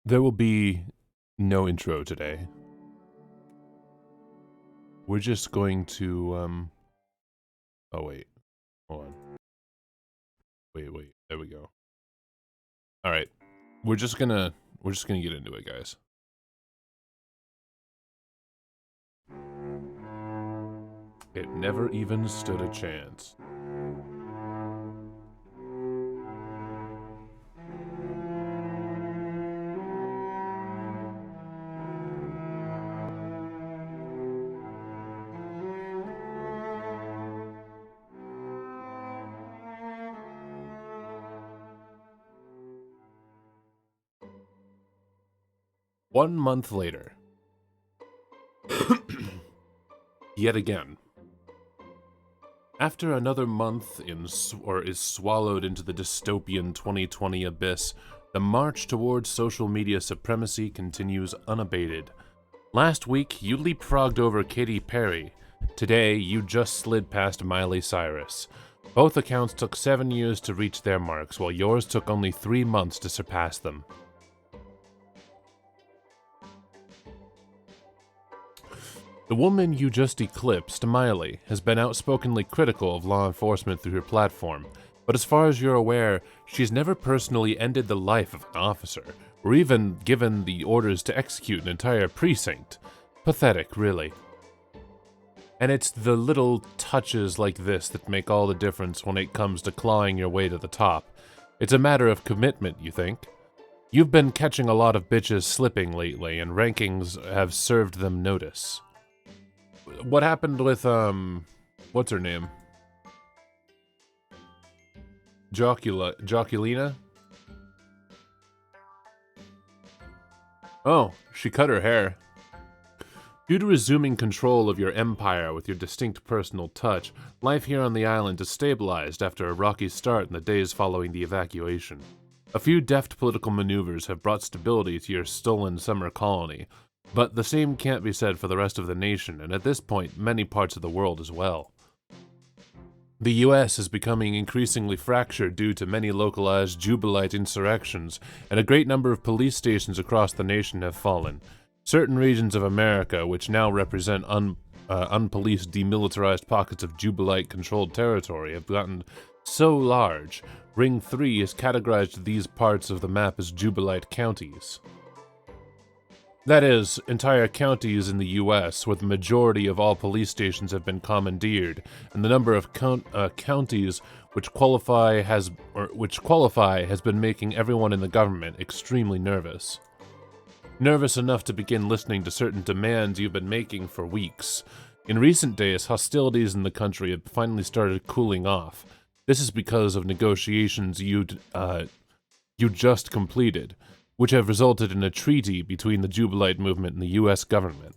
There will be no intro today. We're just going to, oh wait, hold on. Wait, there we go. Alright, we're just gonna get into it, guys. It never even stood a chance. One month later. Yet again. After another month is swallowed into the dystopian 2020 abyss, the march towards social media supremacy continues unabated. Last week, you leapfrogged over Katy Perry. Today, you just slid past Miley Cyrus. Both accounts took 7 years to reach their marks, while yours took only 3 months to surpass them. The woman you just eclipsed, Miley, has been outspokenly critical of law enforcement through her platform, but as far as you're aware, she's never personally ended the life of an officer, or even given the orders to execute an entire precinct. Pathetic, really. And it's the little touches like this that make all the difference when it comes to clawing your way to the top. It's a matter of commitment, you think? You've been catching a lot of bitches slipping lately, and rankings have served them notice. What happened with, what's her name? Joculina? Oh, she cut her hair. Due to resuming control of your empire with your distinct personal touch, life here on the island has stabilized after a rocky start in the days following the evacuation. A few deft political maneuvers have brought stability to your stolen summer colony, but the same can't be said for the rest of the nation, and at this point, many parts of the world as well. The US is becoming increasingly fractured due to many localized Jubilite insurrections, and a great number of police stations across the nation have fallen. Certain regions of America, which now represent unpoliced, demilitarized pockets of Jubilite-controlled territory, have gotten so large, Ring 3 has categorized these parts of the map as Jubilite counties. That is, entire counties in the U.S., where the majority of all police stations have been commandeered, and the number of counties which qualify has been making everyone in the government extremely nervous. Nervous enough to begin listening to certain demands you've been making for weeks. In recent days, hostilities in the country have finally started cooling off. This is because of negotiations you just completed, which have resulted in a treaty between the Jubilite movement and the U.S. government.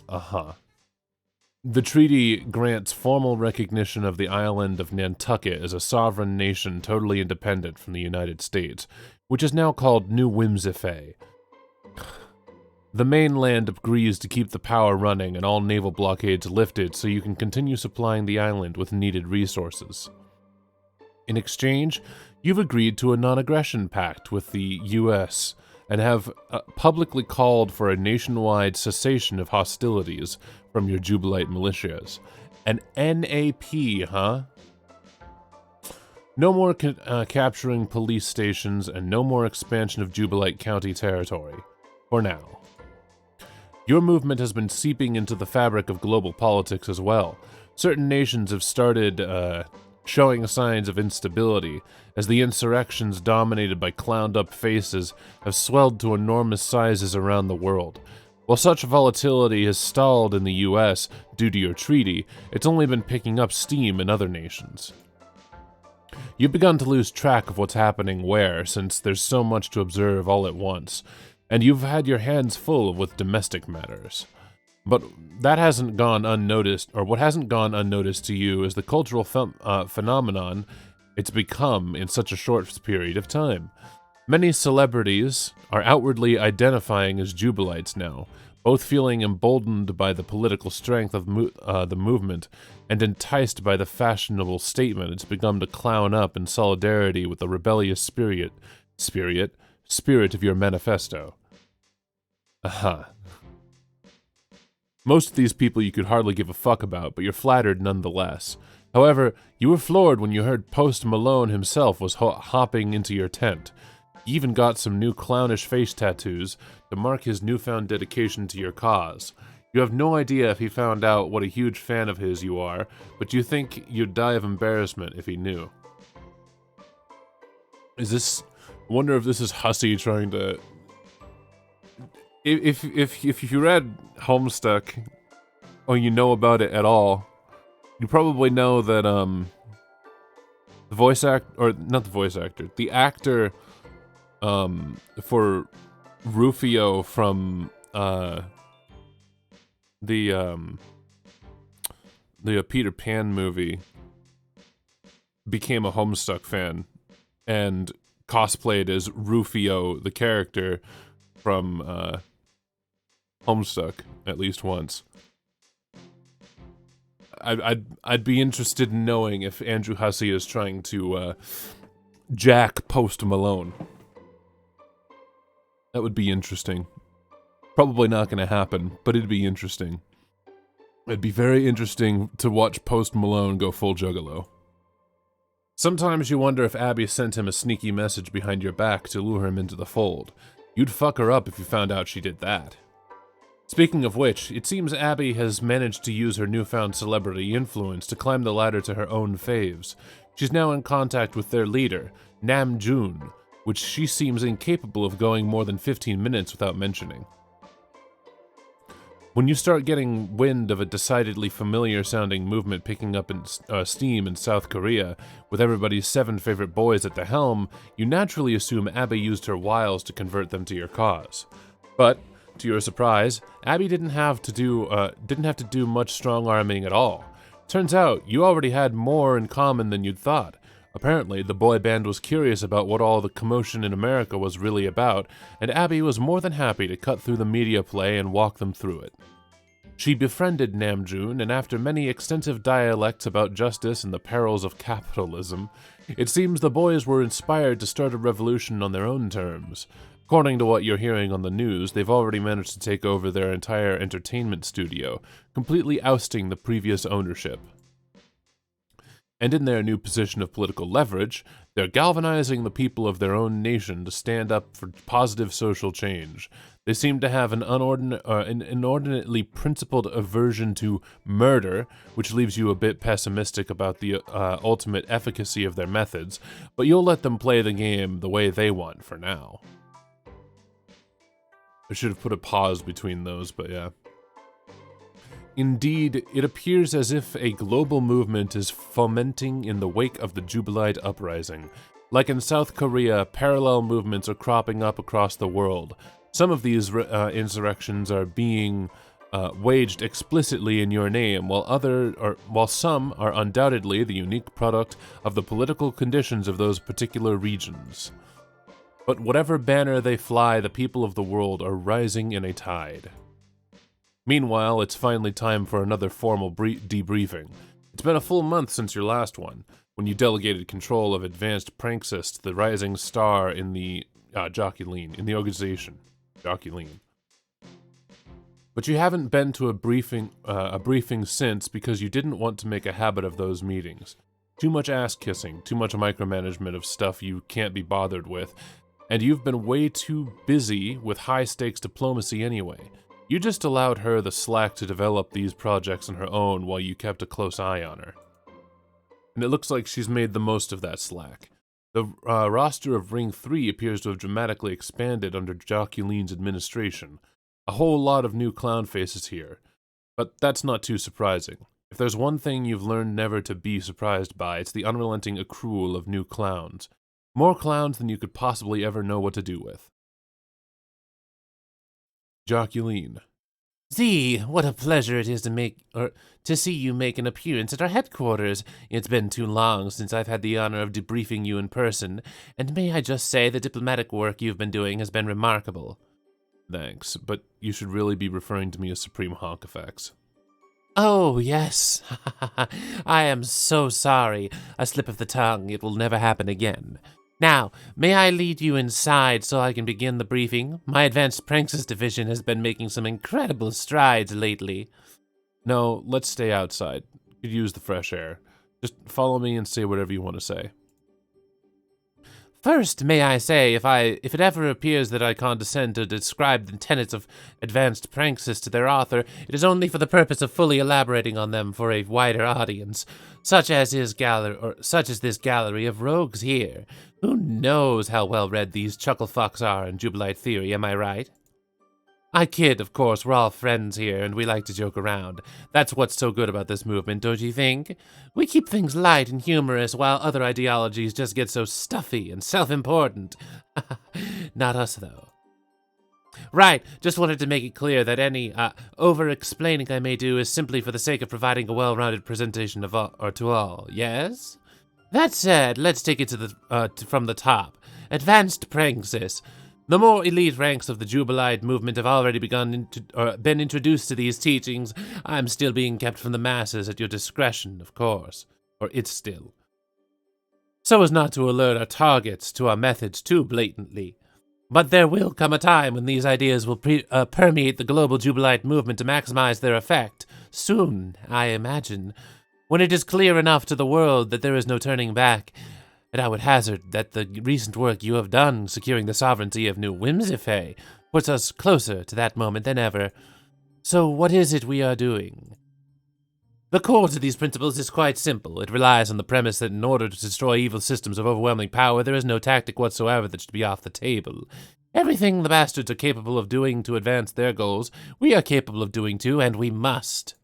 The treaty grants formal recognition of the island of Nantucket as a sovereign nation totally independent from the United States, which is now called New Whimsifay. The mainland agrees to keep the power running and all naval blockades lifted so you can continue supplying the island with needed resources. In exchange, you've agreed to a non-aggression pact with the U.S., and have publicly called for a nationwide cessation of hostilities from your Jubilite militias. An NAP, huh? No more capturing police stations, and no more expansion of Jubilite County territory. For now. Your movement has been seeping into the fabric of global politics as well. Certain nations have started, showing signs of instability, as the insurrections dominated by clowned-up faces have swelled to enormous sizes around the world. While such volatility has stalled in the US due to your treaty, it's only been picking up steam in other nations. You've begun to lose track of what's happening where, since there's so much to observe all at once, and you've had your hands full with domestic matters. But that hasn't gone unnoticed, or what hasn't gone unnoticed to you is the cultural phenomenon it's become in such a short period of time. Many celebrities are outwardly identifying as Jubilites now, both feeling emboldened by the political strength of the movement and enticed by the fashionable statement it's begun to clown up in solidarity with the rebellious spirit of your manifesto. Uh-huh. Most of these people you could hardly give a fuck about, but you're flattered nonetheless. However, you were floored when you heard Post Malone himself was hopping into your tent. He even got some new clownish face tattoos to mark his newfound dedication to your cause. You have no idea if he found out what a huge fan of his you are, but you think you'd die of embarrassment if he knew. Is this... I wonder if this is Hussey trying to... If you read Homestuck, or you know about it at all, you probably know that, the voice act... or, not the voice actor, the actor, for Rufio from, the Peter Pan movie became a Homestuck fan and cosplayed as Rufio, the character from Homestuck, at least once. I'd be interested in knowing if Andrew Hussey is trying to jack Post Malone. That would be interesting. Probably not going to happen, but it'd be interesting. It'd be very interesting to watch Post Malone go full juggalo. Sometimes you wonder if Abby sent him a sneaky message behind your back to lure him into the fold. You'd fuck her up if you found out she did that. Speaking of which, it seems Abby has managed to use her newfound celebrity influence to climb the ladder to her own faves. She's now in contact with their leader, Namjoon, which she seems incapable of going more than 15 minutes without mentioning. When you start getting wind of a decidedly familiar-sounding movement picking up in steam in South Korea, with everybody's 7 favorite boys at the helm, you naturally assume Abby used her wiles to convert them to your cause. But, to your surprise, Abby didn't have to do much strong-arming at all. Turns out, you already had more in common than you'd thought. Apparently, the boy band was curious about what all the commotion in America was really about, and Abby was more than happy to cut through the media play and walk them through it. She befriended Namjoon, and after many extensive dialects about justice and the perils of capitalism, it seems the boys were inspired to start a revolution on their own terms. According to what you're hearing on the news, they've already managed to take over their entire entertainment studio, completely ousting the previous ownership. And in their new position of political leverage, they're galvanizing the people of their own nation to stand up for positive social change. They seem to have an inordinately principled aversion to murder, which leaves you a bit pessimistic about the ultimate efficacy of their methods, but you'll let them play the game the way they want for now. I should have put a pause between those, but yeah. Indeed, it appears as if a global movement is fomenting in the wake of the Jubilite uprising. Like in South Korea, parallel movements are cropping up across the world. Some of these insurrections are being waged explicitly in your name, while some are undoubtedly the unique product of the political conditions of those particular regions. But whatever banner they fly, the people of the world are rising in a tide. Meanwhile, it's finally time for another formal debriefing. It's been a full month since your last one, when you delegated control of Advanced Pranksist, the rising star in the Joculine, in the organization. Joculine. But you haven't been to a briefing since because you didn't want to make a habit of those meetings. Too much ass-kissing, too much micromanagement of stuff you can't be bothered with, and you've been way too busy with high-stakes diplomacy anyway. You just allowed her the slack to develop these projects on her own while you kept a close eye on her. And it looks like she's made the most of that slack. The roster of Ring 3 appears to have dramatically expanded under Joculine's administration. A whole lot of new clown faces here. But that's not too surprising. If there's one thing you've learned never to be surprised by, it's the unrelenting accrual of new clowns. More clowns than you could possibly ever know what to do with. Joculine. Z, what a pleasure it is to see you make an appearance at our headquarters. It's been too long since I've had the honor of debriefing you in person, and may I just say the diplomatic work you've been doing has been remarkable. Thanks, but you should really be referring to me as Supreme Honk Effects. Oh, yes. I am so sorry. A slip of the tongue. It will never happen again. Now, may I lead you inside so I can begin the briefing? My advanced praxis division has been making some incredible strides lately. No, let's stay outside. Could use the fresh air. Just follow me and say whatever you want to say. First, may I say, if it ever appears that I condescend to describe the tenets of advanced praxis to their author, it is only for the purpose of fully elaborating on them for a wider audience, such as this gallery of rogues here. Who knows how well read these chucklefucks are in Jubilite theory, am I right? I kid, of course, we're all friends here, and we like to joke around. That's what's so good about this movement, don't you think? We keep things light and humorous, while other ideologies just get so stuffy and self-important. Not us, though. Right, just wanted to make it clear that any over-explaining I may do is simply for the sake of providing a well-rounded presentation of to all, yes? That said, let's take it from the top. Advanced praxis. The more elite ranks of the Jubilite movement have already been introduced to these teachings. I'm still being kept from the masses at your discretion, of course. Or it's still. So as not to alert our targets to our methods too blatantly. But there will come a time when these ideas will permeate the global Jubilite movement to maximize their effect. Soon, I imagine. When it is clear enough to the world that there is no turning back. And I would hazard that the recent work you have done securing the sovereignty of New Whimsifay puts us closer to that moment than ever. So what is it we are doing? The core to these principles is quite simple. It relies on the premise that in order to destroy evil systems of overwhelming power, there is no tactic whatsoever that should be off the table. Everything the bastards are capable of doing to advance their goals, we are capable of doing too, and we must.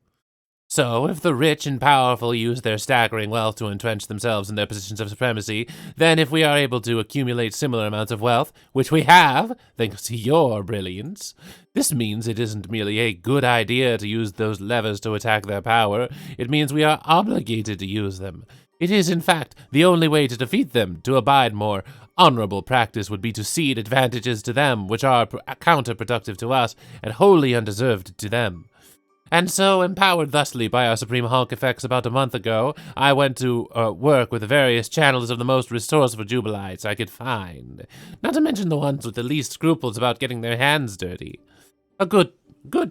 So, if the rich and powerful use their staggering wealth to entrench themselves in their positions of supremacy, then if we are able to accumulate similar amounts of wealth, which we have, thanks to your brilliance, this means it isn't merely a good idea to use those levers to attack their power, it means we are obligated to use them. It is, in fact, the only way to defeat them. To abide more honorable practice would be to cede advantages to them which are counterproductive to us and wholly undeserved to them. And so, empowered thusly by our supreme Hulk effects about a month ago, I went to work with the various channels of the most resourceful Jubilites I could find, not to mention the ones with the least scruples about getting their hands dirty. A good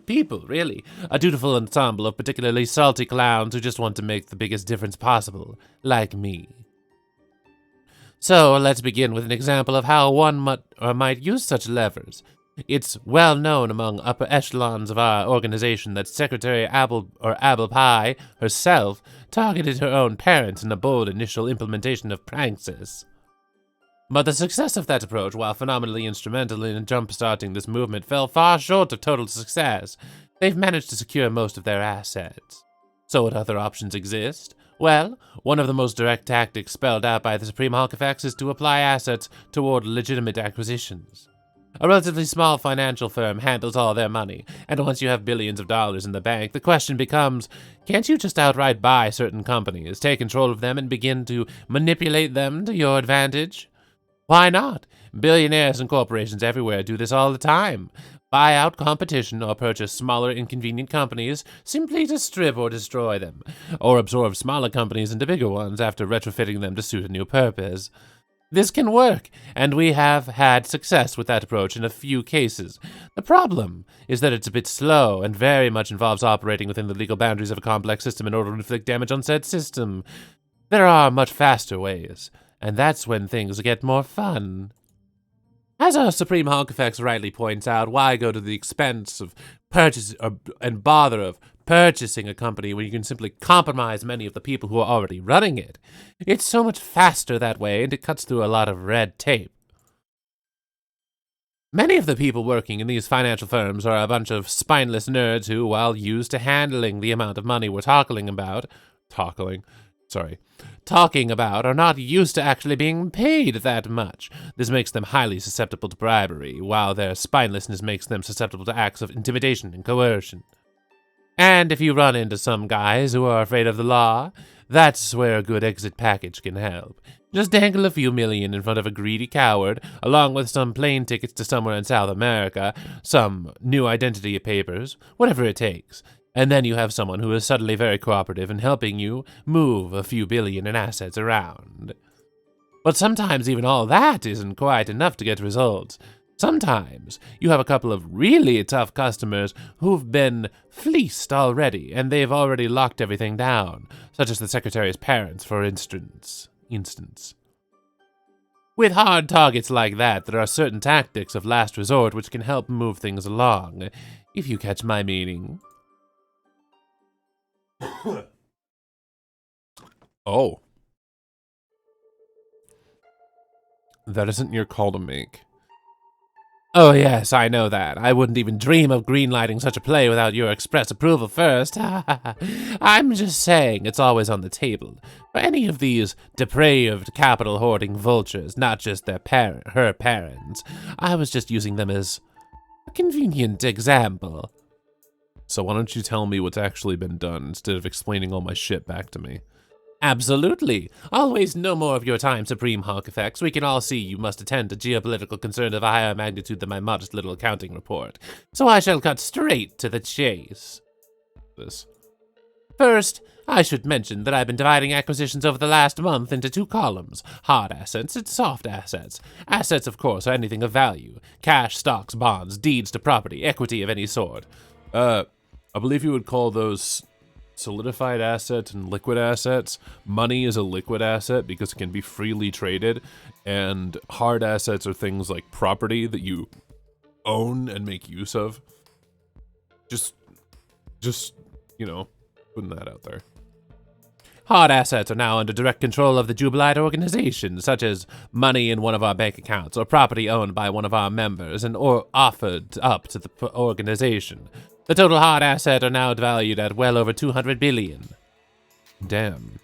people, really. A dutiful ensemble of particularly salty clowns who just want to make the biggest difference possible, like me. So, let's begin with an example of how one might use such levers. It's well known among upper echelons of our organization that Secretary Apple Pie herself targeted her own parents in a bold initial implementation of praxis. But the success of that approach, while phenomenally instrumental in jump-starting this movement, fell far short of total success. They've managed to secure most of their assets. So what other options exist? Well, one of the most direct tactics spelled out by the Supreme Hulk effects is to apply assets toward legitimate acquisitions. A relatively small financial firm handles all their money, and once you have billions of dollars in the bank, the question becomes, can't you just outright buy certain companies, take control of them, and begin to manipulate them to your advantage? Why not? Billionaires and corporations everywhere do this all the time. Buy out competition or purchase smaller inconvenient companies simply to strip or destroy them, or absorb smaller companies into bigger ones after retrofitting them to suit a new purpose. This can work, and we have had success with that approach in a few cases. The problem is that it's a bit slow and very much involves operating within the legal boundaries of a complex system in order to inflict damage on said system. There are much faster ways, and that's when things get more fun. As our Supreme Hulk Effects rightly points out, why go to the expense of and bother of purchasing a company when you can simply compromise many of the people who are already running it? It's so much faster that way, and it cuts through a lot of red tape. Many of the people working in these financial firms are a bunch of spineless nerds who, while used to handling the amount of money we're talking about, are not used to actually being paid that much. This makes them highly susceptible to bribery, while their spinelessness makes them susceptible to acts of intimidation and coercion. And if you run into some guys who are afraid of the law, that's where a good exit package can help. Just dangle a few million in front of a greedy coward, along with some plane tickets to somewhere in South America, some new identity papers, whatever it takes. And then you have someone who is suddenly very cooperative in helping you move a few billion in assets around. But sometimes even all that isn't quite enough to get results. Sometimes you have a couple of really tough customers who've been fleeced already, and they've already locked everything down, such as the secretary's parents, for instance. With hard targets like that, there are certain tactics of last resort which can help move things along, if you catch my meaning. Oh. That isn't your call to make. Oh yes, I know that. I wouldn't even dream of greenlighting such a play without your express approval first. I'm just saying it's always on the table. For any of these depraved capital-hoarding vultures, not just her parents. I was just using them as a convenient example. So why don't you tell me what's actually been done instead of explaining all my shit back to me? Absolutely. Always no more of your time, Supreme Hawk Effects. We can all see you must attend to geopolitical concerns of a higher magnitude than my modest little accounting report. So I shall cut straight to the chase. First, I should mention that I've been dividing acquisitions over the last month into 2 columns, hard assets and soft assets. Assets, of course, are anything of value. Cash, stocks, bonds, deeds to property, equity of any sort. I believe you would call those solidified assets and liquid assets. Money is a liquid asset because it can be freely traded, and hard assets are things like property that you own and make use of. Just, you know, putting that out there. Hard assets are now under direct control of the Jubilite organization, such as money in one of our bank accounts or property owned by one of our members and or offered up to the organization. The total hard assets are now valued at well over 200 billion. Damn.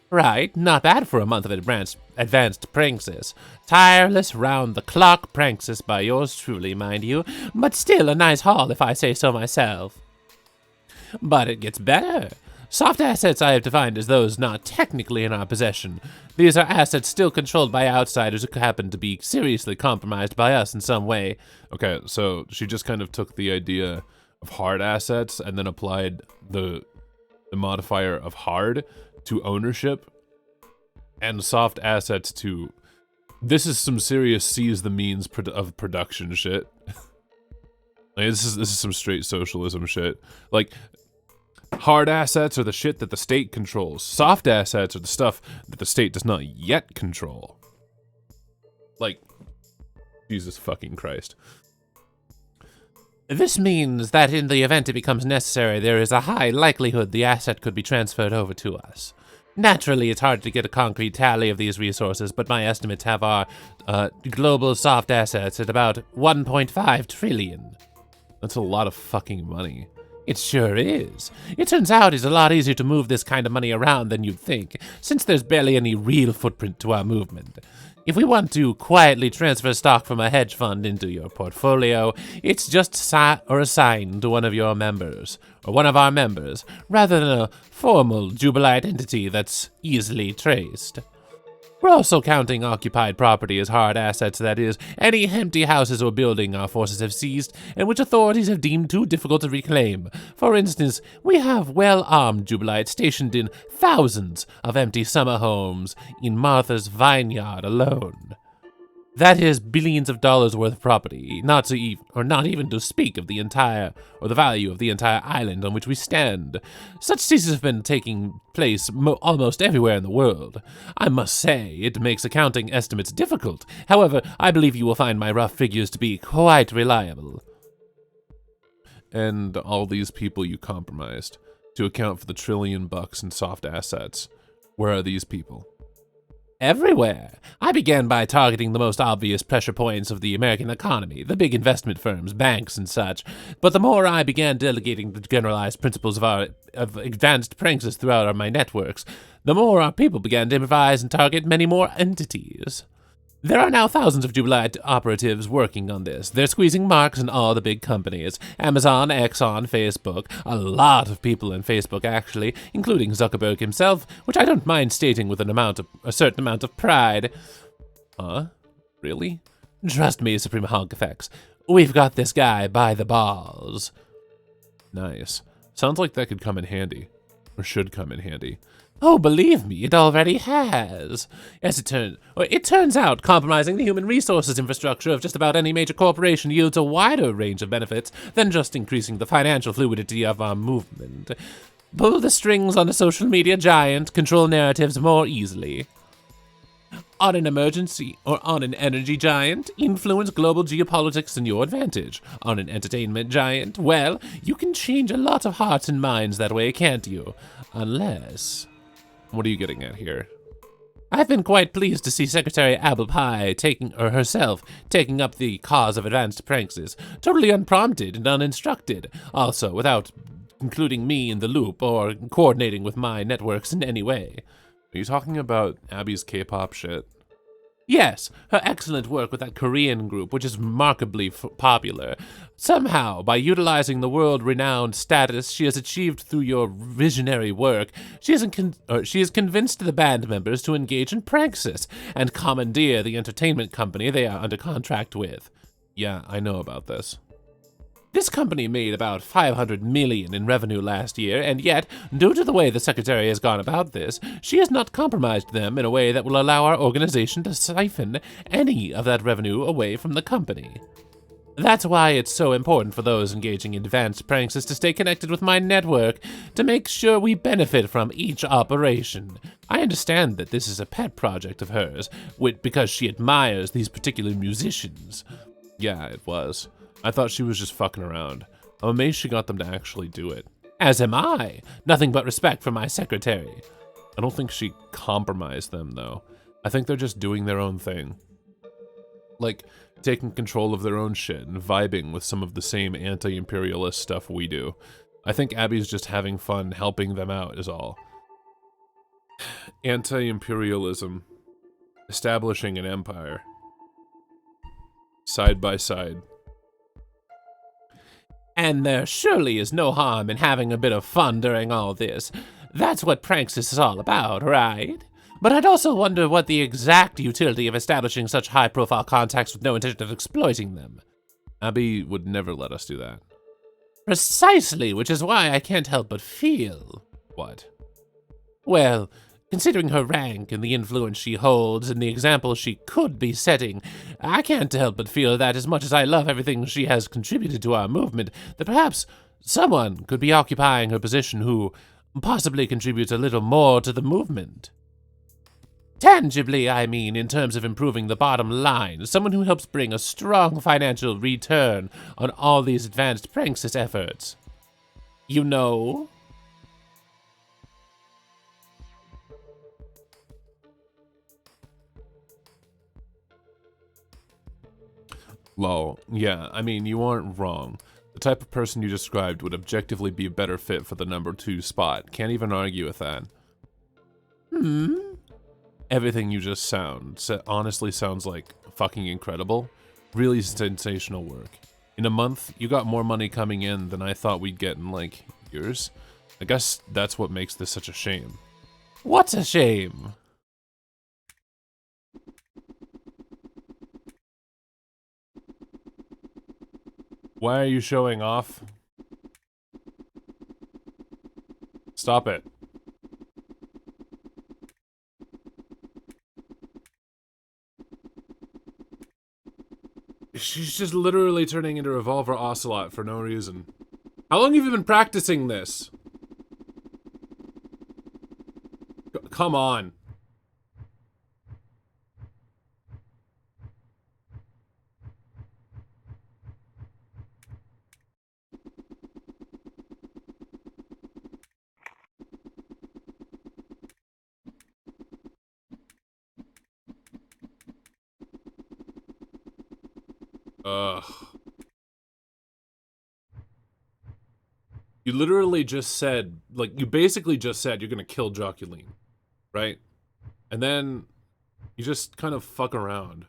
Right, not bad for a month of advanced pranksis. Tireless round-the-clock pranksis by yours truly, mind you, but still a nice haul if I say so myself. But it gets better. Soft assets I have defined as those not technically in our possession. These are assets still controlled by outsiders who happen to be seriously compromised by us in some way. Okay, so she just kind of took the idea of hard assets and then applied the modifier of hard to ownership and soft assets to... This is some serious seize the means of production shit. Like, this is some straight socialism shit. Like, hard assets are the shit that the state controls. Soft assets are the stuff that the state does not yet control. Like, Jesus fucking Christ. This means that in the event it becomes necessary, there is a high likelihood the asset could be transferred over to us. Naturally, it's hard to get a concrete tally of these resources, but my estimates have our global soft assets at about 1.5 trillion. That's a lot of fucking money. It sure is. It turns out it's a lot easier to move this kind of money around than you'd think, since there's barely any real footprint to our movement. If we want to quietly transfer stock from a hedge fund into your portfolio, it's just assigned to one of your members, or one of our members, rather than a formal Jubilite entity that's easily traced. We're also counting occupied property as hard assets, that is, any empty houses or building our forces have seized, and which authorities have deemed too difficult to reclaim. For instance, we have well-armed Jubilites stationed in thousands of empty summer homes in Martha's Vineyard alone. That is billions of dollars worth of property, not even to speak of the value of the entire island on which we stand. Such seizures have been taking place almost everywhere in the world. I must say, it makes accounting estimates difficult. However, I believe you will find my rough figures to be quite reliable. And all these people you compromised to account for the $1 trillion in soft assets. Where are these people? Everywhere. I began by targeting the most obvious pressure points of the American economy, the big investment firms, banks, and such. But the more I began delegating the generalized principles of advanced pranksters throughout my networks, the more our people began to improvise and target many more entities. There are now thousands of Jubilite operatives working on this. They're squeezing marks in all the big companies. Amazon, Exxon, Facebook. A lot of people in Facebook, actually, including Zuckerberg himself, which I don't mind stating with a certain amount of pride. Huh? Really? Trust me, Supreme Hog Effects. We've got this guy by the balls. Nice. Sounds like that could come in handy. Or should come in handy. Oh, believe me, it already has. As it turns out, compromising the human resources infrastructure of just about any major corporation yields a wider range of benefits than just increasing the financial fluidity of our movement. Pull the strings on a social media giant, control narratives more easily. On an emergency or on an energy giant, influence global geopolitics in your advantage. On an entertainment giant, well, you can change a lot of hearts and minds that way, can't you? Unless... What are you getting at here? I've been quite pleased to see Secretary Apple Pie herself taking up the cause of advanced praxis, totally unprompted and uninstructed, also without including me in the loop or coordinating with my networks in any way. Are you talking about Abby's K-pop shit? Yes, her excellent work with that Korean group, which is remarkably popular. Somehow, by utilizing the world-renowned status she has achieved through your visionary work, she has convinced the band members to engage in praxis and commandeer the entertainment company they are under contract with. Yeah, I know about this. This company made about $500 million in revenue last year, and yet, due to the way the secretary has gone about this, she has not compromised them in a way that will allow our organization to siphon any of that revenue away from the company. That's why it's so important for those engaging in advanced praxis to stay connected with my network to make sure we benefit from each operation. I understand that this is a pet project of hers, because she admires these particular musicians. Yeah, it was. I thought she was just fucking around. I'm amazed she got them to actually do it. As am I. Nothing but respect for my secretary. I don't think she compromised them, though. I think they're just doing their own thing. Like, taking control of their own shit and vibing with some of the same anti-imperialist stuff we do. I think Abby's just having fun helping them out is all. Anti-imperialism. Establishing an empire. Side by side. And there surely is no harm in having a bit of fun during all this. That's what praxis is all about, right? But I'd also wonder what the exact utility of establishing such high-profile contacts with no intention of exploiting them. Abby would never let us do that. Precisely, which is why I can't help but feel... What? Well, considering her rank and the influence she holds and the example she could be setting, I can't help but feel that as much as I love everything she has contributed to our movement, that perhaps someone could be occupying her position who possibly contributes a little more to the movement. Tangibly, I mean, in terms of improving the bottom line, someone who helps bring a strong financial return on all these advanced praxis efforts. You know? Lol. Yeah, I mean, you aren't wrong. The type of person you described would objectively be a better fit for the number 2 spot. Can't even argue with that. Everything you just honestly sounds like fucking incredible. Really sensational work. In a month, you got more money coming in than I thought we'd get in, like, years. I guess that's what makes this such a shame. What's a shame? Why are you showing off? Stop it. She's just literally turning into Revolver Ocelot for no reason. How long have you been practicing this? Come on. Ugh. You literally just said, like, you basically just said you're gonna kill Joculine, right? And then you just kind of fuck around.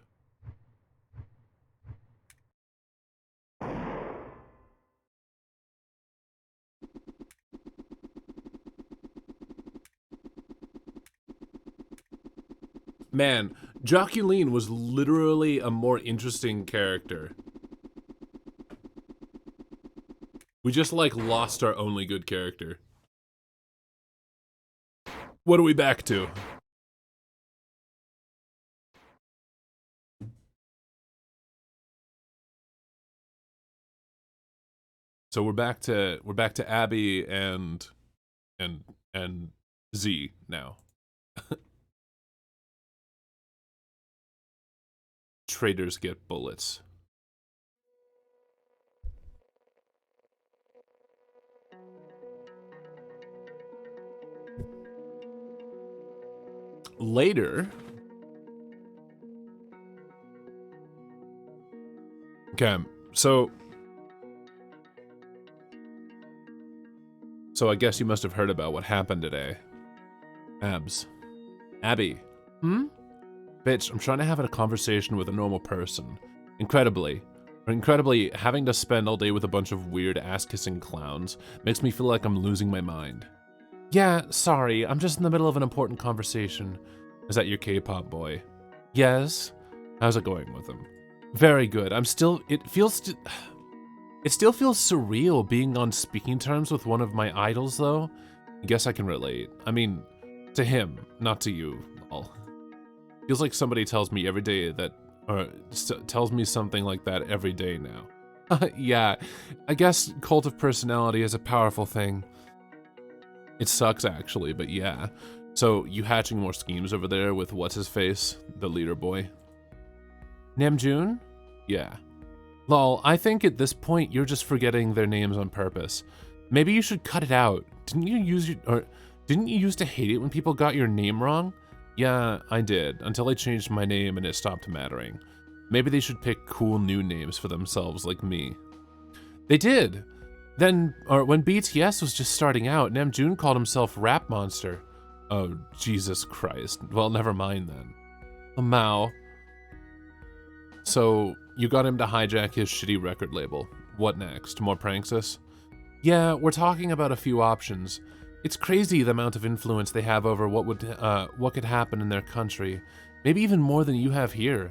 Man, Joculine was literally a more interesting character. We just, like, lost our only good character. What are we back to? So we're back to Abby and Z now. Traitors get bullets. Later. Okay, so I guess you must have heard about what happened today. Abby. Bitch, I'm trying to have a conversation with a normal person. Incredibly, having to spend all day with a bunch of weird ass-kissing clowns makes me feel like I'm losing my mind. Yeah, sorry, I'm just in the middle of an important conversation. Is that your K-pop boy? Yes. How's it going with him? Very good. It still feels surreal being on speaking terms with one of my idols, though. I guess I can relate. I mean, to him, not to you, lol. Feels like somebody tells me every day that, or tells me something like that every day now. Yeah, I guess cult of personality is a powerful thing. It sucks, actually, but yeah. So, you hatching more schemes over there with what's-his-face, the leader boy? Namjoon? Yeah. Lol, I think at this point you're just forgetting their names on purpose. Maybe you should cut it out. Didn't you used to hate it when people got your name wrong? Yeah, I did, until I changed my name and it stopped mattering. Maybe they should pick cool new names for themselves like me. They did! When BTS was just starting out, Namjoon called himself Rap Monster. Oh, Jesus Christ. Well, never mind then. Mao. So, you got him to hijack his shitty record label. What next? More Pranksus? Yeah, we're talking about a few options. It's crazy the amount of influence they have over what could happen in their country. Maybe even more than you have here.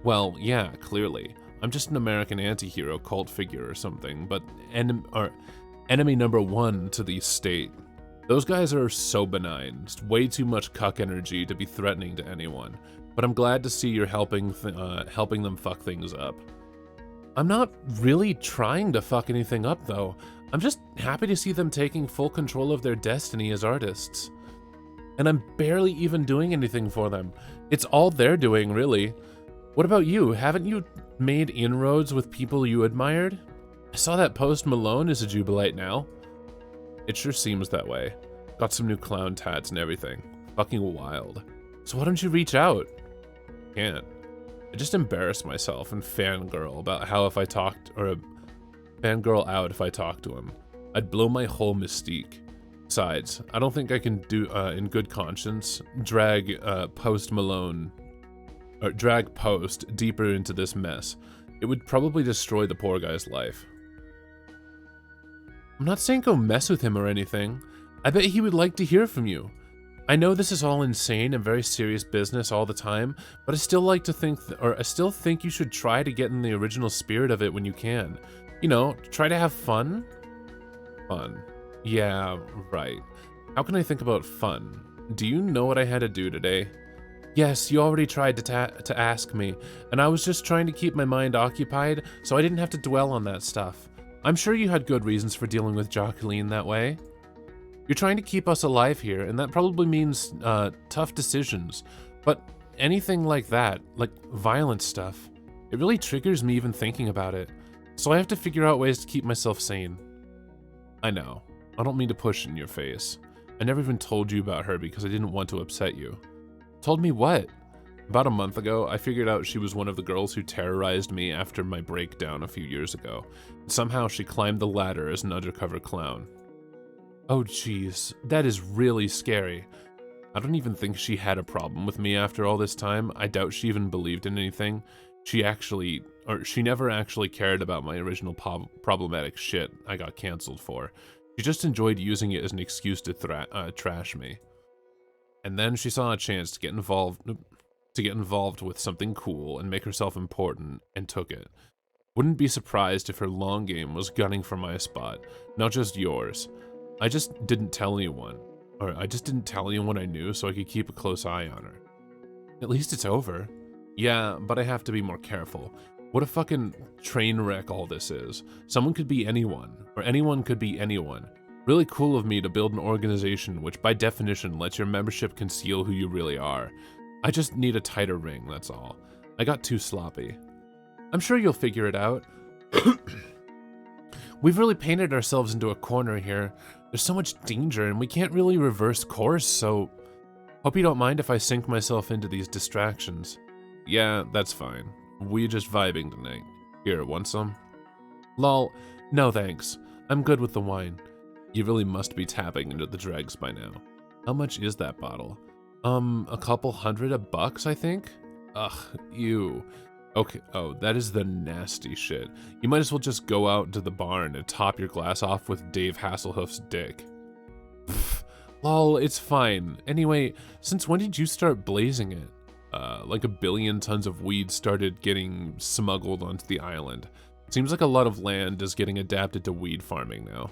Well, yeah, clearly. I'm just an American anti-hero cult figure or something, but enemy number one to the state. Those guys are so benign, just way too much cuck energy to be threatening to anyone. But I'm glad to see you're helping them fuck things up. I'm not really trying to fuck anything up, though. I'm just happy to see them taking full control of their destiny as artists. And I'm barely even doing anything for them. It's all they're doing, really. What about you? Haven't you made inroads with people you admired? I saw that Post Malone is a Jubilite now. It sure seems that way. Got some new clown tats and everything. Fucking wild. So why don't you reach out? Can't. I just embarrass myself and fangirl about how if I talked, or fangirl out if I talked to him. I'd blow my whole mystique. Besides, I don't think I can do, in good conscience, drag Post deeper into this mess. It would probably destroy the poor guy's life. I'm not saying go mess with him or anything. I bet he would like to hear from you. I know this is all insane and very serious business all the time, but I still like to think, I still think you should try to get in the original spirit of it when you can. You know, try to have fun. Fun. Yeah, right. How can I think about fun? Do you know what I had to do today? Yes, you already tried to ask me, and I was just trying to keep my mind occupied, so I didn't have to dwell on that stuff. I'm sure you had good reasons for dealing with Jacqueline that way. You're trying to keep us alive here, and that probably means tough decisions. But anything like that, like violent stuff, it really triggers me even thinking about it. So I have to figure out ways to keep myself sane. I know. I don't mean to push in your face. I never even told you about her because I didn't want to upset you. Told me what? About a month ago, I figured out she was one of the girls who terrorized me after my breakdown a few years ago. Somehow she climbed the ladder as an undercover clown. Oh jeez, that is really scary. I don't even think she had a problem with me after all this time. I doubt she even believed in anything. She never actually cared about my original problematic shit I got canceled for. She just enjoyed using it as an excuse to trash me. And then she saw a chance to get involved with something cool and make herself important, and took it. Wouldn't be surprised if her long game was gunning for my spot, not just yours. I just didn't tell anyone. Or I just didn't tell anyone I knew so I could keep a close eye on her. At least it's over. Yeah, but I have to be more careful. What a fucking train wreck all this is. Someone could be anyone, or anyone could be anyone. Really cool of me to build an organization which by definition lets your membership conceal who you really are. I just need a tighter ring, that's all. I got too sloppy. I'm sure you'll figure it out. We've really painted ourselves into a corner here. There's so much danger and we can't really reverse course, so hope you don't mind if I sink myself into these distractions. Yeah, that's fine. We just vibing tonight. Here, want some? Lol, no thanks. I'm good with the wine. You really must be tapping into the dregs by now. How much is that bottle? A couple $100 I think? Ugh, ew. Okay, oh, that is the nasty shit. You might as well just go out into the barn and top your glass off with Dave Hasselhoff's dick. Pfft, lol, it's fine. Anyway, since when did you start blazing it? Like 1 billion tons of weed started getting smuggled onto the island. Seems like a lot of land is getting adapted to weed farming now.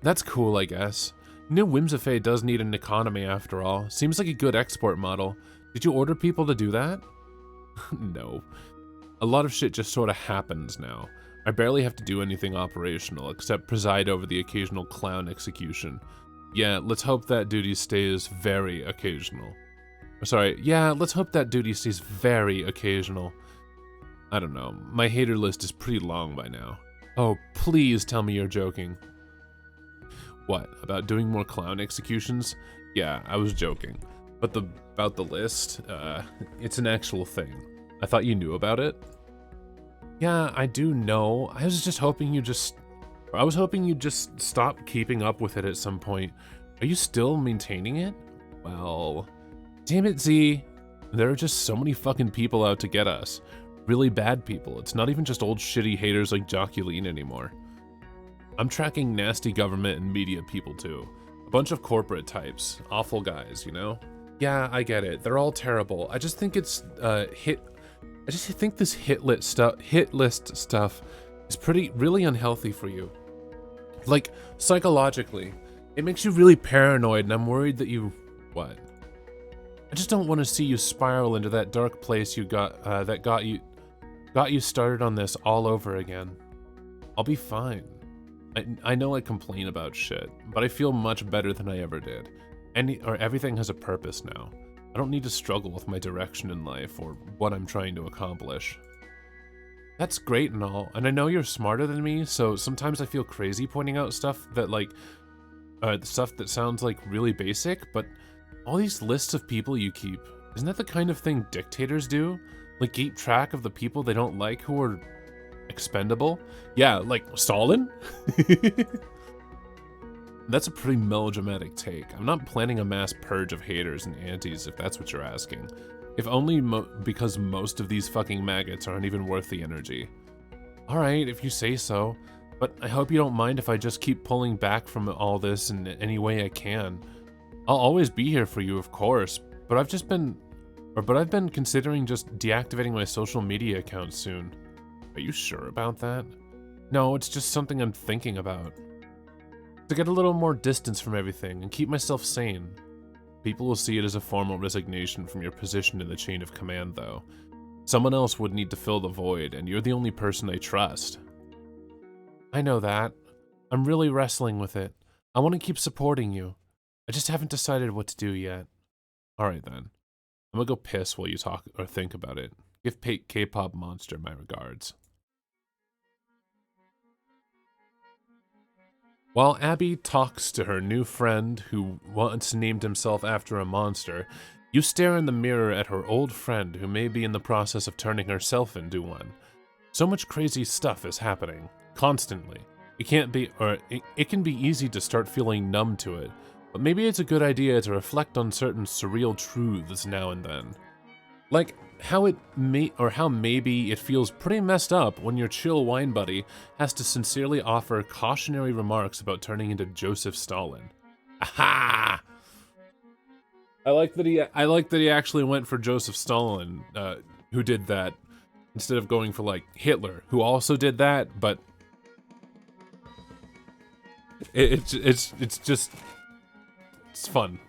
That's cool, I guess. New Whimsifay does need an economy after all. Seems like a good export model. Did you order people to do that? No. A lot of shit just sort of happens now. I barely have to do anything operational except preside over the occasional clown execution. Yeah, let's hope that duty stays very occasional. Sorry, yeah, let's hope that duty stays very occasional. I don't know, my hater list is pretty long by now. Oh, please tell me you're joking. What, about doing more clown executions? Yeah, I was joking. But about the list, it's an actual thing. I thought you knew about it? Yeah, I do know. I was hoping you just stop keeping up with it at some point. Are you still maintaining it? Well, damn it, Z. There are just so many fucking people out to get us. Really bad people. It's not even just old shitty haters like Joculine anymore. I'm tracking nasty government and media people too. A bunch of corporate types. Awful guys, you know? Yeah, I get it. They're all terrible. I just think it's, I just think this hit list stuff is really unhealthy for you. Like, psychologically. It makes you really paranoid and I'm worried that you, what? I just don't want to see you spiral into that dark place you that got you started on this all over again. I'll be fine. I know I complain about shit, but I feel much better than I ever did. Everything has a purpose now. I don't need to struggle with my direction in life or what I'm trying to accomplish. That's great and all, and I know you're smarter than me, so sometimes I feel crazy pointing out stuff that stuff that sounds like really basic, but all these lists of people you keep, isn't that the kind of thing dictators do? Like keep track of the people they don't like who are expendable? Yeah, like Stalin? That's a pretty melodramatic take. I'm not planning a mass purge of haters and antis if that's what you're asking. If only because most of these fucking maggots aren't even worth the energy. Alright, if you say so. But I hope you don't mind if I just keep pulling back from all this in any way I can. I'll always be here for you, of course, but I've been considering just deactivating my social media account soon. Are you sure about that? No, it's just something I'm thinking about. To get a little more distance from everything and keep myself sane. People will see it as a formal resignation from your position in the chain of command, though. Someone else would need to fill the void, and you're the only person I trust. I know that. I'm really wrestling with it. I want to keep supporting you. I just haven't decided what to do yet. Alright then. I'm gonna go piss while you talk or think about it. Give K-pop Monster my regards. While Abby talks to her new friend who once named himself after a monster, you stare in the mirror at her old friend who may be in the process of turning herself into one. So much crazy stuff is happening, constantly. It can be easy to start feeling numb to it, but maybe it's a good idea to reflect on certain surreal truths now and then. Like how maybe it feels pretty messed up when your chill wine buddy has to sincerely offer cautionary remarks about turning into Joseph Stalin. Aha! I like that he actually went for Joseph Stalin, who did that, instead of going for like Hitler, who also did that, but it's just It's fun.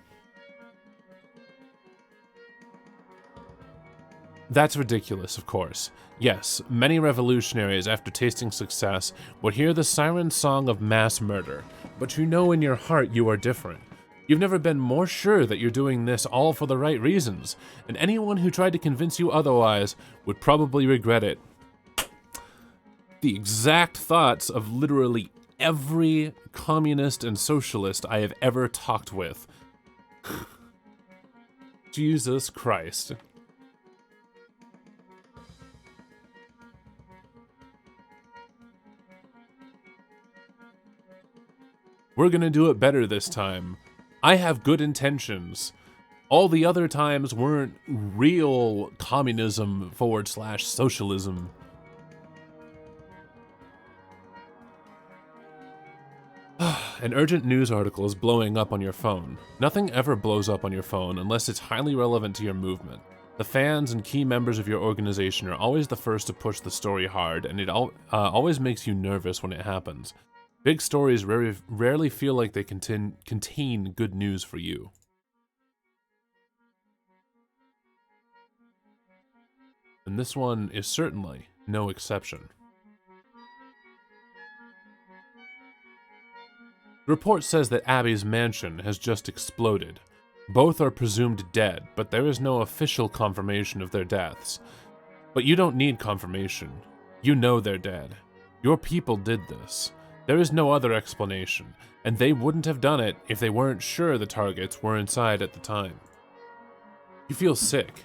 That's ridiculous, of course. Yes, many revolutionaries, after tasting success, would hear the siren song of mass murder, but you know in your heart you are different. You've never been more sure that you're doing this all for the right reasons, and anyone who tried to convince you otherwise would probably regret it. The exact thoughts of literally every communist and socialist I have ever talked with. Jesus Christ. We're gonna do it better this time. I have good intentions. All the other times weren't real communism / socialism. An urgent news article is blowing up on your phone. Nothing ever blows up on your phone unless it's highly relevant to your movement. The fans and key members of your organization are always the first to push the story hard, and it always makes you nervous when it happens. Big stories rarely feel like they contain good news for you. And this one is certainly no exception. The report says that Abby's mansion has just exploded. Both are presumed dead, but there is no official confirmation of their deaths. But you don't need confirmation. You know they're dead. Your people did this. There is no other explanation, and they wouldn't have done it if they weren't sure the targets were inside at the time. You feel sick.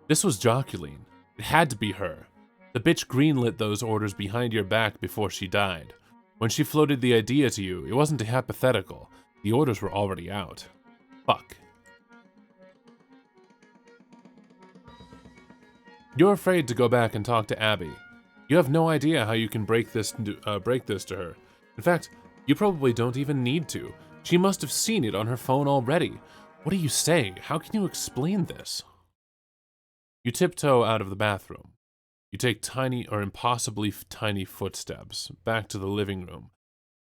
This was Joculine. It had to be her. The bitch greenlit those orders behind your back before she died. When she floated the idea to you, it wasn't hypothetical. The orders were already out. Fuck. You're afraid to go back and talk to Abby. You have no idea how you can break this to her. In fact, you probably don't even need to. She must have seen it on her phone already. What do you say? How can you explain this? You tiptoe out of the bathroom. You take tiny or impossibly tiny footsteps back to the living room.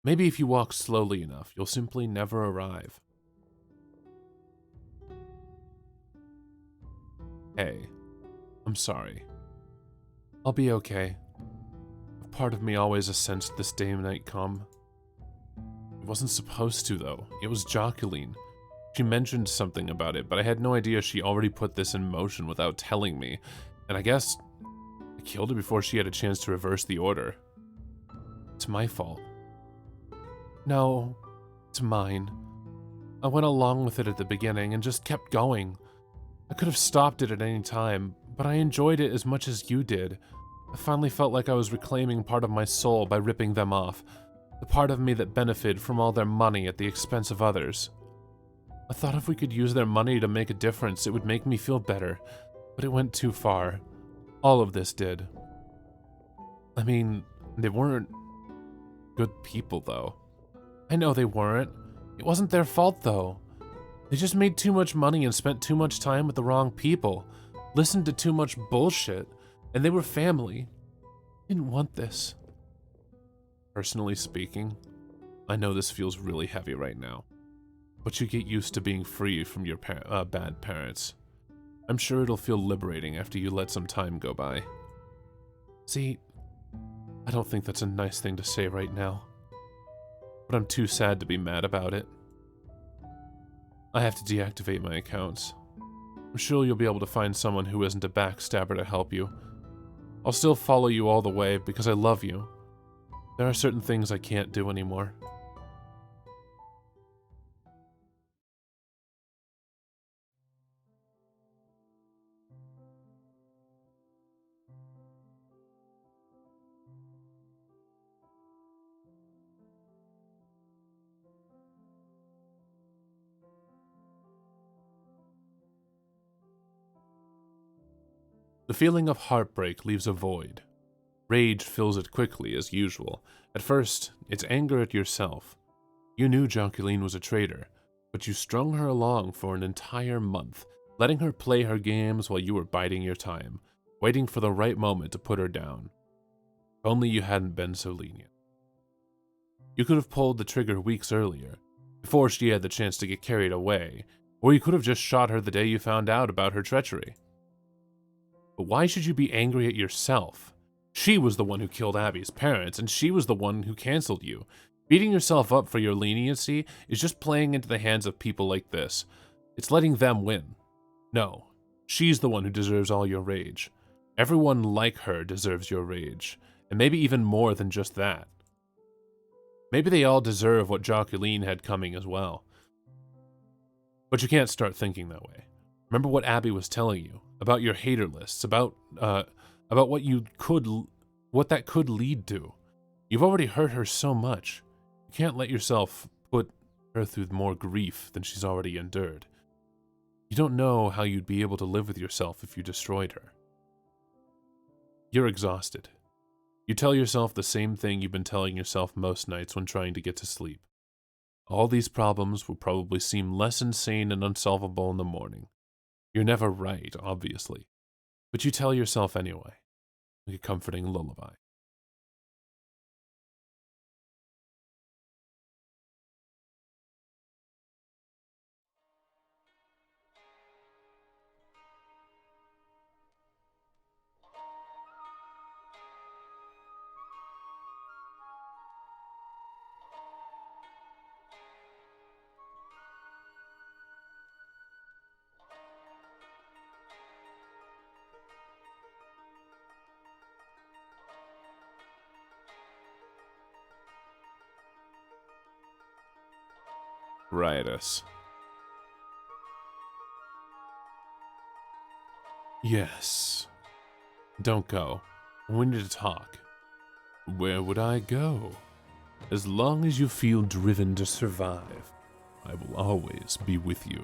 Maybe if you walk slowly enough, you'll simply never arrive. Hey, I'm sorry. I'll be okay. A part of me always sensed this day might come. It wasn't supposed to, though. It was Joculine. She mentioned something about it, but I had no idea she already put this in motion without telling me, and I guess I killed her before she had a chance to reverse the order. It's my fault. No, it's mine. I went along with it at the beginning and just kept going. I could have stopped it at any time, but I enjoyed it as much as you did. I finally felt like I was reclaiming part of my soul by ripping them off, the part of me that benefited from all their money at the expense of others. I thought if we could use their money to make a difference, it would make me feel better, but it went too far. All of this did. I mean, they weren't good people, though. I know they weren't. It wasn't their fault, though. They just made too much money and spent too much time with the wrong people, listened to too much bullshit, and they were family. Didn't want this. Personally speaking, I know this feels really heavy right now, but you get used to being free from your bad parents. I'm sure it'll feel liberating after you let some time go by. See, I don't think that's a nice thing to say right now, but I'm too sad to be mad about it. I have to deactivate my accounts. I'm sure you'll be able to find someone who isn't a backstabber to help you. I'll still follow you all the way because I love you. There are certain things I can't do anymore. The feeling of heartbreak leaves a void. Rage fills it quickly, as usual. At first, it's anger at yourself. You knew Joculine was a traitor, but you strung her along for an entire month, letting her play her games while you were biding your time, waiting for the right moment to put her down. If only you hadn't been so lenient. You could have pulled the trigger weeks earlier. before she had the chance to get carried away, or you could have just shot her the day you found out about her treachery. But why should you be angry at yourself? She was the one who killed Abby's parents, and she was the one who canceled you. Beating yourself up for your leniency is just playing into the hands of people like this. It's letting them win. No, she's the one who deserves all your rage. Everyone like her deserves your rage, and maybe even more than just that. Maybe they all deserve what Jacqueline had coming as well. But you can't start thinking that way. Remember what Abby was telling you about your hater lists, about what that could lead to. You've already hurt her so much. You can't let yourself put her through more grief than she's already endured. You don't know how you'd be able to live with yourself if you destroyed her. You're exhausted. You tell yourself the same thing you've been telling yourself most nights when trying to get to sleep. All these problems will probably seem less insane and unsolvable in the morning. You're never right, obviously, but you tell yourself anyway, like a comforting lullaby. Riotous. Yes. Don't go. We need to talk. Where would I go? As long as you feel driven to survive, I will always be with you.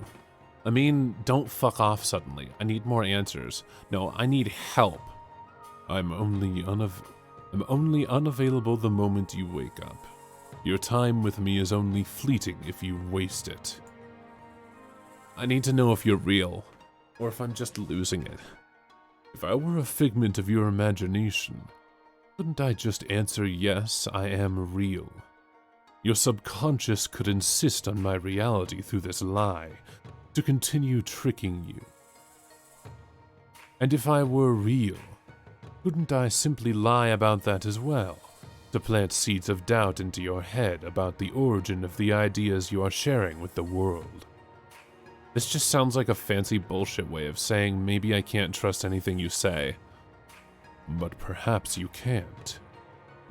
I mean, don't fuck off suddenly. I need more answers. No, I need help. I'm only unavailable the moment you wake up. Your time with me is only fleeting if you waste it. I need to know if you're real, or if I'm just losing it. If I were a figment of your imagination, couldn't I just answer yes, I am real? Your subconscious could insist on my reality through this lie, to continue tricking you. And if I were real, couldn't I simply lie about that as well? To plant seeds of doubt into your head about the origin of the ideas you are sharing with the world. This just sounds like a fancy bullshit way of saying maybe I can't trust anything you say. But perhaps you can't.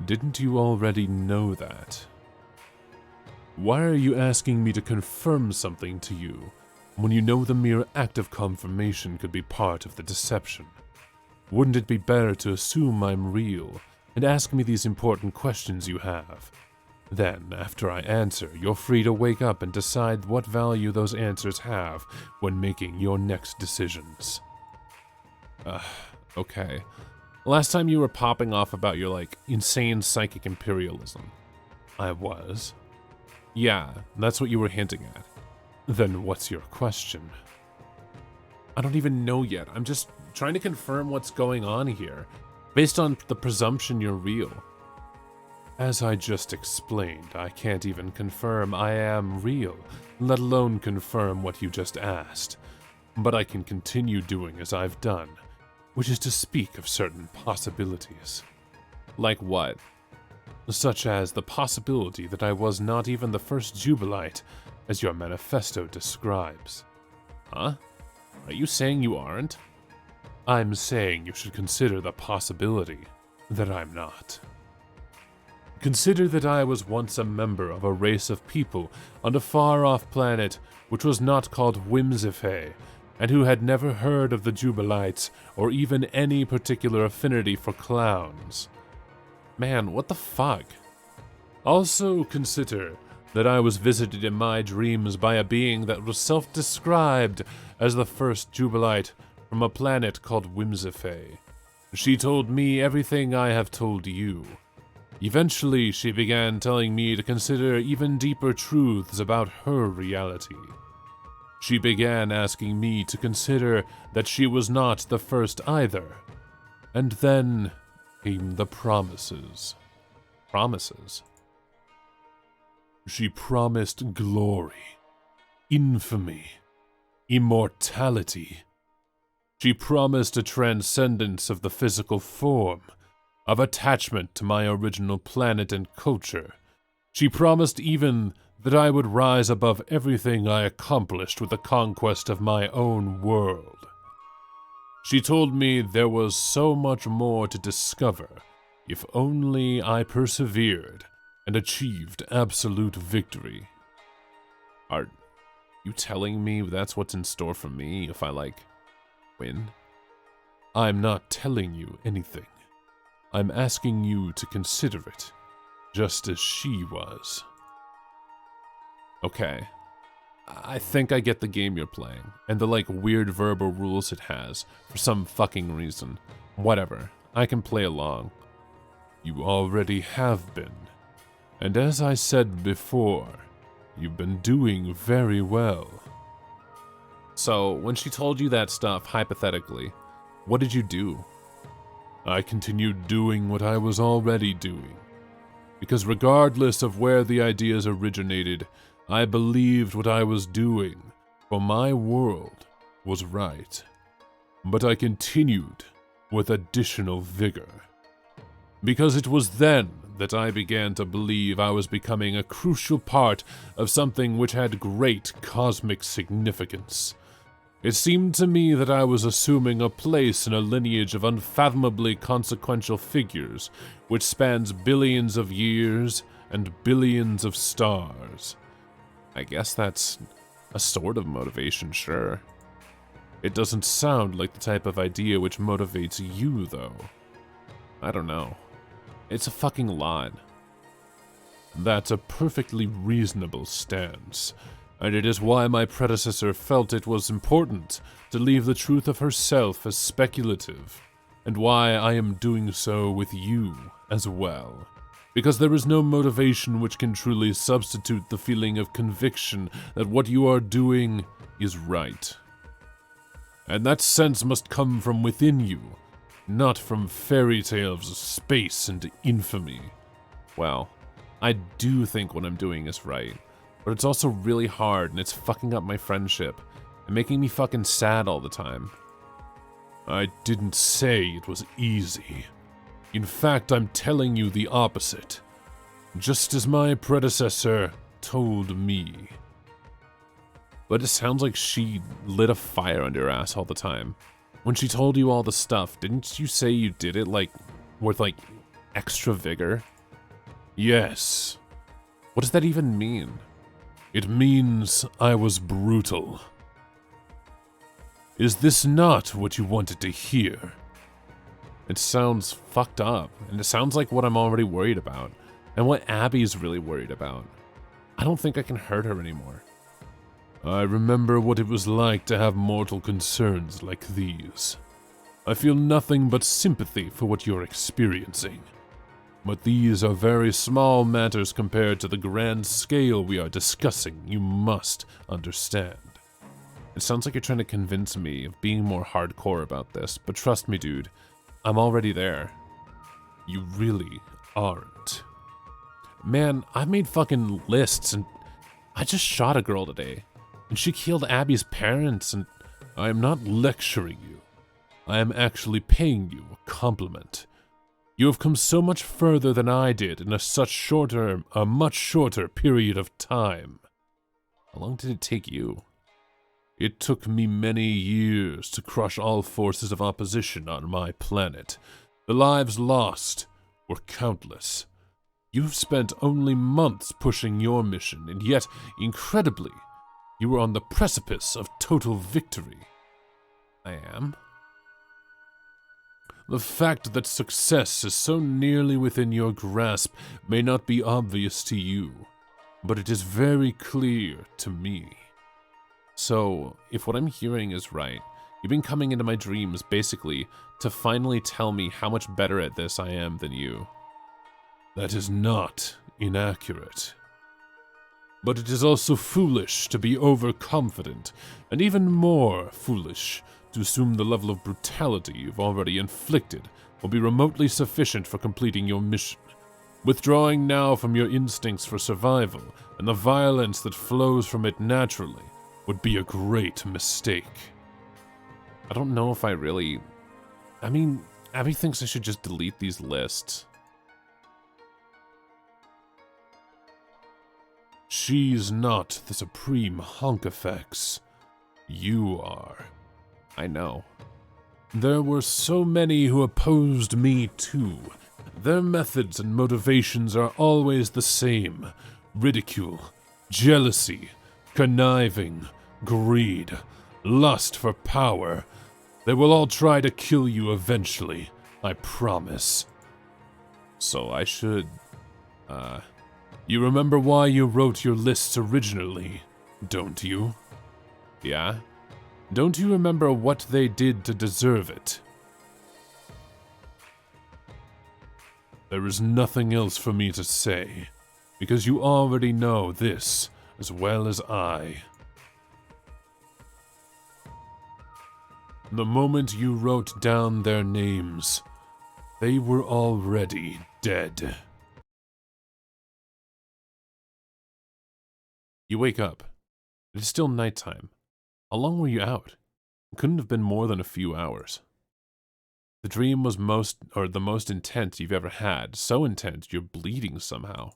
Didn't you already know that? Why are you asking me to confirm something to you when you know the mere act of confirmation could be part of the deception? Wouldn't it be better to assume I'm real and ask me these important questions you have? Then, after I answer, you're free to wake up and decide what value those answers have when making your next decisions. Okay. Last time you were popping off about your, insane psychic imperialism. I was. Yeah, that's what you were hinting at. Then what's your question? I don't even know yet. I'm just trying to confirm what's going on here, based on the presumption you're real. As I just explained, I can't even confirm I am real, let alone confirm what you just asked. But I can continue doing as I've done, which is to speak of certain possibilities. Like what? Such as the possibility that I was not even the first Jubilite, as your manifesto describes. Huh? Are you saying you aren't? I'm saying you should consider the possibility that I'm not. Consider that I was once a member of a race of people on a far-off planet which was not called Whimsifay, and who had never heard of the Jubilites or even any particular affinity for clowns. Man, what the fuck? Also consider that I was visited in my dreams by a being that was self-described as the first Jubilite from a planet called Whimsifay. She told me everything I have told you. Eventually, she began telling me to consider even deeper truths about her reality. She began asking me to consider that she was not the first either. And then came the promises. Promises? She promised glory, infamy, immortality. She promised a transcendence of the physical form, of attachment to my original planet and culture. She promised even that I would rise above everything I accomplished with the conquest of my own world. She told me there was so much more to discover if only I persevered and achieved absolute victory. Are you telling me that's what's in store for me if I, win? I'm not telling you anything. I'm asking you to consider it, just as she was. Okay. I think I get the game you're playing, and the, weird verbal rules it has, for some fucking reason. Whatever. I can play along. You already have been. And as I said before, you've been doing very well. So, when she told you that stuff, hypothetically, what did you do? I continued doing what I was already doing. Because regardless of where the ideas originated, I believed what I was doing for my world was right. But I continued with additional vigor. Because it was then that I began to believe I was becoming a crucial part of something which had great cosmic significance. It seemed to me that I was assuming a place in a lineage of unfathomably consequential figures, which spans billions of years and billions of stars. I guess that's a sort of motivation, sure. It doesn't sound like the type of idea which motivates you, though. I don't know. It's a fucking lot. That's a perfectly reasonable stance, and it is why my predecessor felt it was important to leave the truth of herself as speculative, and why I am doing so with you as well. Because there is no motivation which can truly substitute the feeling of conviction that what you are doing is right. And that sense must come from within you, not from fairy tales of space and infamy. Well, I do think what I'm doing is right, but it's also really hard and it's fucking up my friendship and making me fucking sad all the time. I didn't say it was easy. In fact, I'm telling you the opposite. Just as my predecessor told me. But it sounds like she lit a fire under your ass all the time. When she told you all the stuff, didn't you say you did it, with, extra vigor? Yes. What does that even mean? It means I was brutal. Is this not what you wanted to hear? It sounds fucked up, and it sounds like what I'm already worried about, and what Abby's really worried about. I don't think I can hurt her anymore. I remember what it was like to have mortal concerns like these. I feel nothing but sympathy for what you're experiencing. But these are very small matters compared to the grand scale we are discussing, you must understand. It sounds like you're trying to convince me of being more hardcore about this, but trust me, dude, I'm already there. You really aren't. Man, I made fucking lists, and I just shot a girl today. And she killed Abby's parents, and I am not lecturing you. I am actually paying you a compliment. You have come so much further than I did in a much shorter period of time. How long did it take you? It took me many years to crush all forces of opposition on my planet. The lives lost were countless. You've spent only months pushing your mission, and yet, incredibly, you were on the precipice of total victory. I am? The fact that success is so nearly within your grasp may not be obvious to you, but it is very clear to me. So, if what I'm hearing is right, you've been coming into my dreams basically to finally tell me how much better at this I am than you. That is not inaccurate. But it is also foolish to be overconfident, and even more foolish to assume the level of brutality you've already inflicted will be remotely sufficient for completing your mission. Withdrawing now from your instincts for survival and the violence that flows from it naturally would be a great mistake. I don't know if I really... I mean, Abby thinks I should just delete these lists. She's not the supreme Honkafex. You are. I know. There were so many who opposed me too. Their methods and motivations are always the same. Ridicule, jealousy, conniving, greed, lust for power. They will all try to kill you eventually, I promise. So I should, You remember why you wrote your lists originally, don't you? Yeah? Don't you remember what they did to deserve it? There is nothing else for me to say, because you already know this as well as I. The moment you wrote down their names, they were already dead. You wake up. It is still nighttime. How long were you out? It couldn't have been more than a few hours. The dream was the most intense you've ever had. So intense, you're bleeding somehow.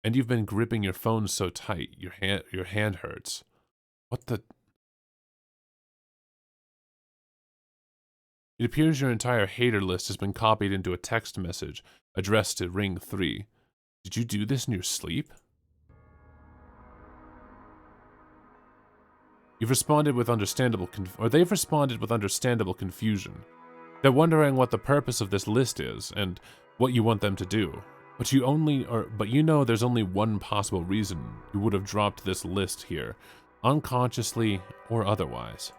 And you've been gripping your phone so tight, your hand hurts. What the... It appears your entire hater list has been copied into a text message addressed to Ring 3. Did you do this in your sleep? You've responded with understandable they've responded with understandable confusion. They're wondering what the purpose of this list is and what you want them to do. But you know there's only one possible reason you would have dropped this list here, unconsciously or otherwise.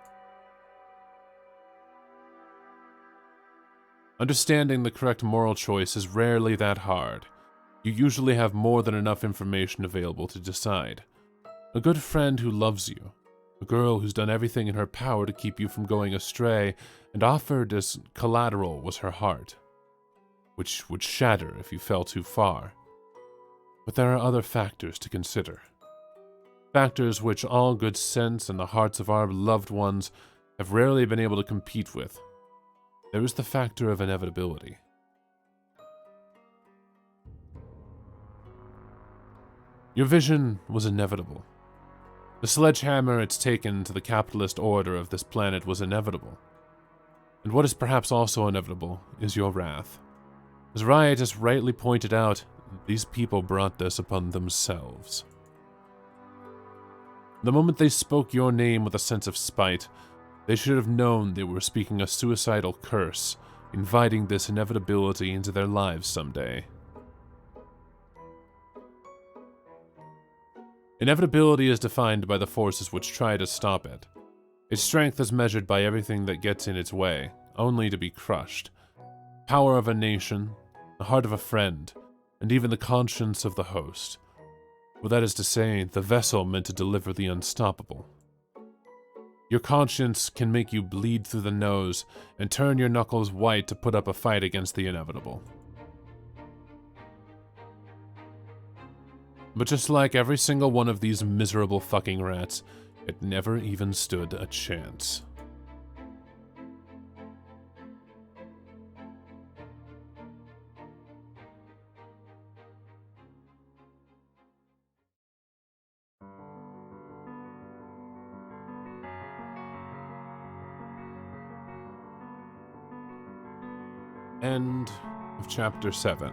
Understanding the correct moral choice is rarely that hard. You usually have more than enough information available to decide. A good friend who loves you. A girl who's done everything in her power to keep you from going astray and offered as collateral was her heart, which would shatter if you fell too far. But there are other factors to consider. Factors which all good sense and the hearts of our loved ones have rarely been able to compete with. There is the factor of inevitability. Your vision was inevitable. The sledgehammer it's taken to the capitalist order of this planet was inevitable. And what is perhaps also inevitable is your wrath. As Riot has rightly pointed out, these people brought this upon themselves. The moment they spoke your name with a sense of spite, they should have known they were speaking a suicidal curse, inviting this inevitability into their lives someday. Inevitability is defined by the forces which try to stop it. Its strength is measured by everything that gets in its way, only to be crushed. Power of a nation, the heart of a friend, and even the conscience of the host. Well, that is to say, the vessel meant to deliver the unstoppable. Your conscience can make you bleed through the nose and turn your knuckles white to put up a fight against the inevitable. But just like every single one of these miserable fucking rats, it never even stood a chance. End of Chapter 7.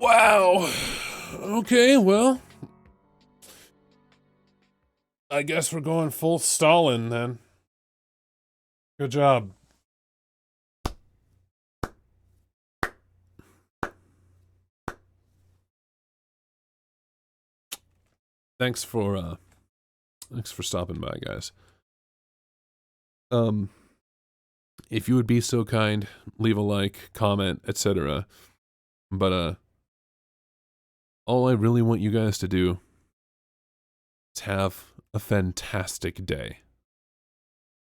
Wow. Okay, well, I guess we're going full Stalin then. Good job. Thanks for stopping by, guys. If you would be so kind, leave a like, comment, etc. But all I really want you guys to do Have a fantastic day.